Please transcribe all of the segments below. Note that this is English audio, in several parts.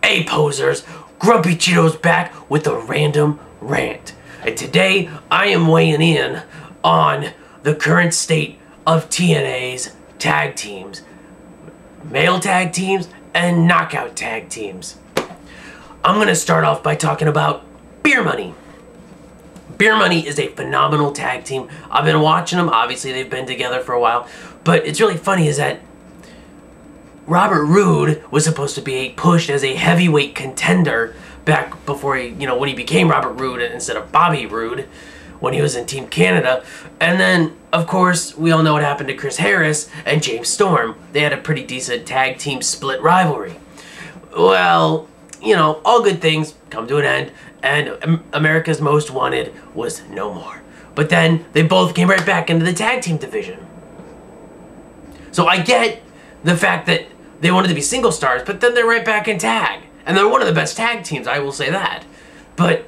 Hey posers, Grumpy Cheeto's back with a random rant. And today I am weighing in on the current state of TNA's tag teams. Male tag teams and knockout tag teams. I'm going to start off by talking about Beer Money. Beer Money is a phenomenal tag team. I've been watching them. Obviously, they've been together for a while. But it's really funny is that Robert Roode was supposed to be pushed as a heavyweight contender back before he, when he became Robert Roode instead of Bobby Roode when he was in Team Canada. And then, of course, we all know what happened to Chris Harris and James Storm. They had a pretty decent tag team split rivalry. Well, all good things come to an end, and America's Most Wanted was no more. But then they both came right back into the tag team division. So I get the fact that they wanted to be single stars, but then they're right back in tag. And they're one of the best tag teams, I will say that. But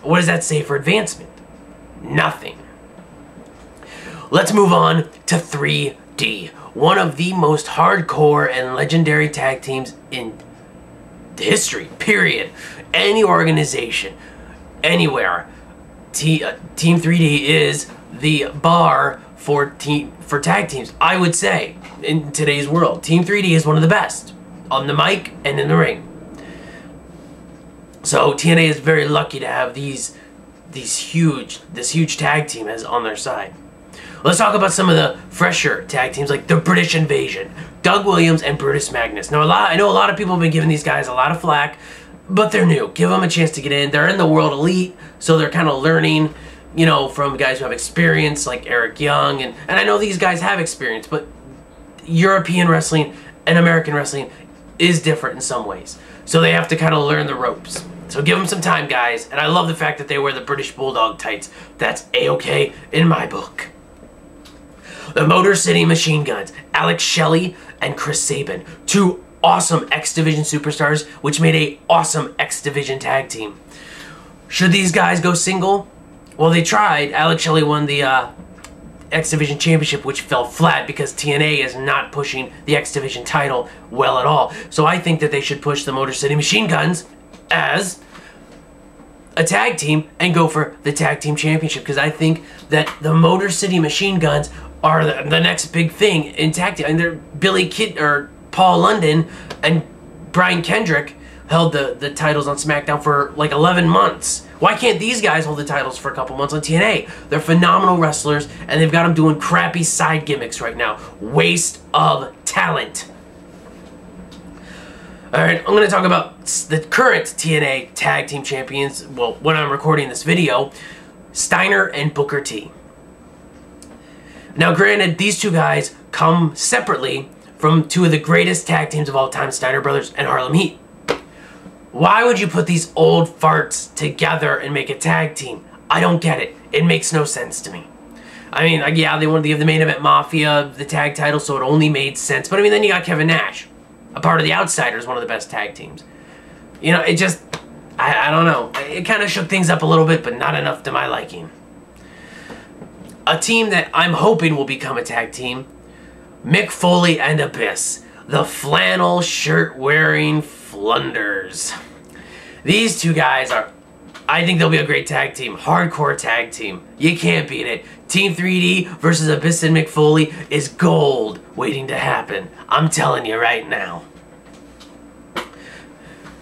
what does that say for advancement? Nothing. Let's move on to 3D. One of the most hardcore and legendary tag teams in history, period. Any organization, anywhere. Team 3D is the bar for tag teams, I would say, in today's world. Team 3D is one of the best on the mic and in the ring. So TNA is very lucky to have this huge tag team on their side. Let's talk about some of the fresher tag teams like the British Invasion, Doug Williams and Brutus Magnus. Now I know a lot of people have been giving these guys a lot of flack, but they're new. Give them a chance to get in. They're in the World Elite, so they're kind of learning, from guys who have experience like Eric Young, and I know these guys have experience, but European wrestling and American wrestling is different in some ways. So they have to kind of learn the ropes. So give them some time, guys. And I love the fact that they wear the British Bulldog tights. That's A-okay in my book. The Motor City Machine Guns, Alex Shelley and Chris Sabin. Two awesome X Division superstars, which made a awesome X Division tag team. Should these guys go single? Well, they tried. Alex Shelley won the X Division Championship, which fell flat because TNA is not pushing the X Division title well at all. So I think that they should push the Motor City Machine Guns as a tag team and go for the tag team championship, because I think that the Motor City Machine Guns are the next big thing in tag team. And they're Paul London and Brian Kendrick held the titles on SmackDown for like 11 months. Why can't these guys hold the titles for a couple months on TNA? They're phenomenal wrestlers, and they've got them doing crappy side gimmicks right now. Waste of talent. Alright, I'm going to talk about the current TNA Tag Team Champions, well, when I'm recording this video, Steiner and Booker T. Now, granted, these two guys come separately from two of the greatest tag teams of all time, Steiner Brothers and Harlem Heat. Why would you put these old farts together and make a tag team? I don't get it. It makes no sense to me. I mean, yeah, they wanted to give the Main Event Mafia the tag title, so it only made sense. But I mean, then you got Kevin Nash, a part of the Outsiders, one of the best tag teams. It just, I don't know. It kind of shook things up a little bit, but not enough to my liking. A team that I'm hoping will become a tag team, Mick Foley and Abyss, the flannel shirt wearing Flunders. These two guys I think they'll be a great tag team. Hardcore tag team. You can't beat it. Team 3D versus Abyss and Mick Foley is gold waiting to happen. I'm telling you right now.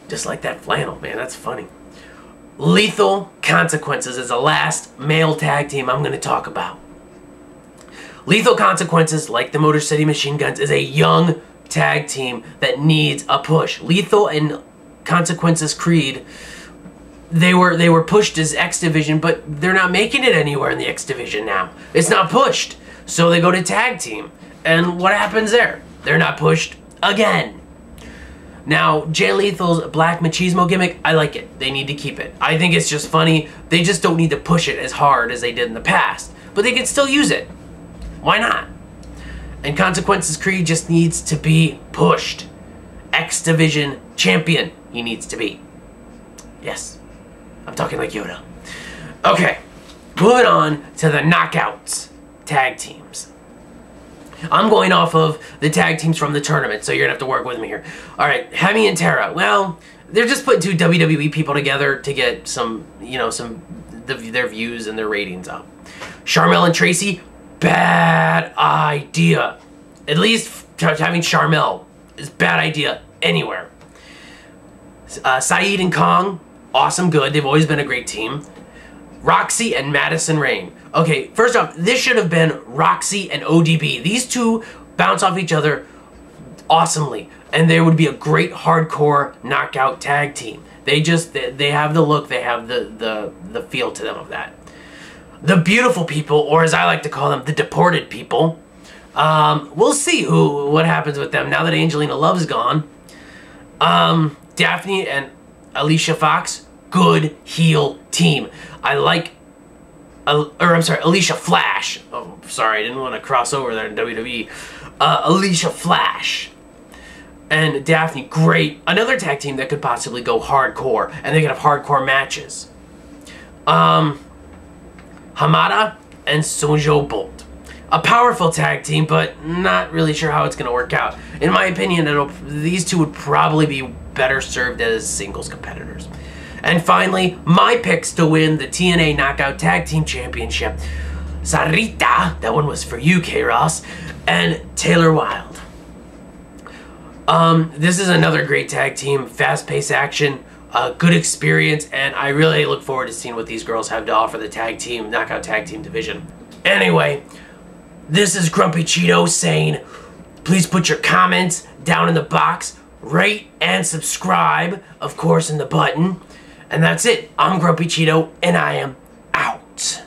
Just like that flannel, man. That's funny. Lethal Consequences is the last male tag team I'm going to talk about. Lethal Consequences, like the Motor City Machine Guns, is a young tag team that needs a push. Lethal and Consequences Creed, they were pushed as X Division, but they're not making it anywhere in the X Division now. It's not pushed, so they go to tag team. And what happens there? They're not pushed again. Now, Jay Lethal's Black Machismo gimmick, I like it. They need to keep it. I think it's just funny. They just don't need to push it as hard as they did in the past. But they can still use it. Why not? And Consequences Creed just needs to be pushed. X Division champion he needs to be. Yes. I'm talking like Yoda. Okay. Moving on to the Knockouts tag teams. I'm going off of the tag teams from the tournament, so you're gonna have to work with me here. All right, Hemi and Tara. Well, they're just putting two WWE people together to get some, you know, their views and their ratings up. Sharmell and Tracy, bad idea. At least having Sharmell is bad idea anywhere. Saeed and Kong, awesome, good. They've always been a great team. Roxy and Madison Rayne. Okay, first off, this should have been Roxy and ODB. These two bounce off each other awesomely, and they would be a great hardcore knockout tag team. They have the look, they have the feel to them of that. The beautiful people, or as I like to call them, the deported people. We'll see what happens with them now that Angelina Love's gone. Daphne and Alicia Fox, good heel team. I like, Alicia Flash. Oh, sorry, I didn't want to cross over there in WWE. Alicia Flash and Daphne, great. Another tag team that could possibly go hardcore, and they could have hardcore matches. Hamada and Sonjo Bolt. A powerful tag team, but not really sure how it's going to work out. In my opinion, these two would probably be better served as singles competitors. And finally, my picks to win the TNA Knockout Tag Team Championship. Sarita, that one was for you, K-Ross, and Taylor Wilde. This is another great tag team, fast-paced action, good experience, and I really look forward to seeing what these girls have to offer the tag team, Knockout Tag Team division. Anyway, this is Grumpy Cheeto saying, please put your comments down in the box, rate and subscribe, of course, in the button. And that's it. I'm Grumpy Cheeto, and I am out.